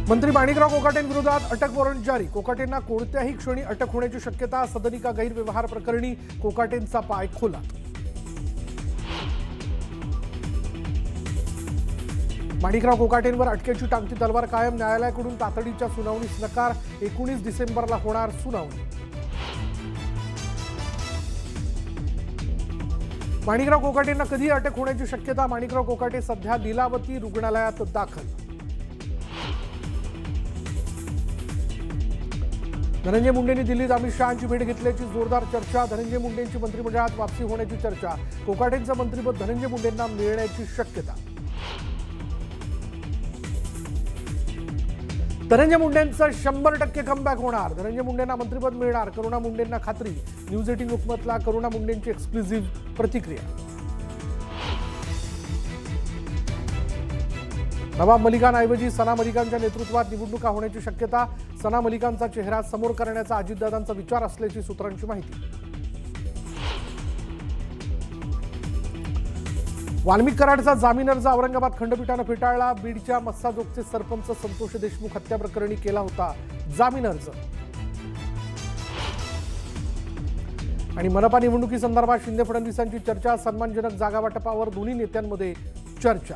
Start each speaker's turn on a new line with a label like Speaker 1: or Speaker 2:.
Speaker 1: मंत्री माणिकराव कोकाटेंविरोधात अटक वॉरंट जारी। कोकाटेंना कोणत्याही क्षणी अटक होण्याची शक्यता। सदनिका गैरव्यवहार प्रकरणी कोकाटेंचा पाय खोलात। माणिकराव कोकाटेंवर अटकेची टांगती तलवार कायम। न्यायालयाकडून तातडीच्या सुनावणीस नकार। 19 डिसेंबरला होणार सुनावणी। माणिकराव कोकाटेंना कधी अटक होण्याची शक्यता। माणिकराव कोकाटे सध्या लीलावती रुग्णालयात दाखल। धनंजय मुंडेंनी दिल्लीत अमित शहांची भेट घेतल्याची जोरदार चर्चा। धनंजय मुंडेंची मंत्रिमंडळात वापसी होण्याची चर्चा। कोकाटेंचं मंत्रिपद धनंजय मुंडेंना मिळण्याची शक्यता। धनंजय मुंडेंचं 100% कमबॅक होणार। धनंजय मुंडेंना मंत्रिपद मिळणार, करुणा मुंडेंना खात्री। न्यूज 18 लोकमतला करुणा मुंडेंची एक्सक्लुझिव्ह प्रतिक्रिया। नवाब मलिकांऐवजी सना मलिकांच्या नेतृत्वात निवडणुका होण्याची शक्यता। सना मलिकांचा चेहरा समोर करण्याचा अजितदादांचा विचार असल्याची सूत्रांची माहिती। वाल्मिक कराडचा जामीन अर्ज औरंगाबाद खंडपीठानं फेटाळला। बीडच्या मस्साजोगचे सरपंच संतोष देशमुख हत्या प्रकरणी केला होता जामीन अर्ज। आणि मनपा निवडणुकीसंदर्भात शिंदे फडणवीसांची चर्चा। सन्मानजनक जागा वाटपावर दोन्ही नेत्यांमध्ये चर्चा।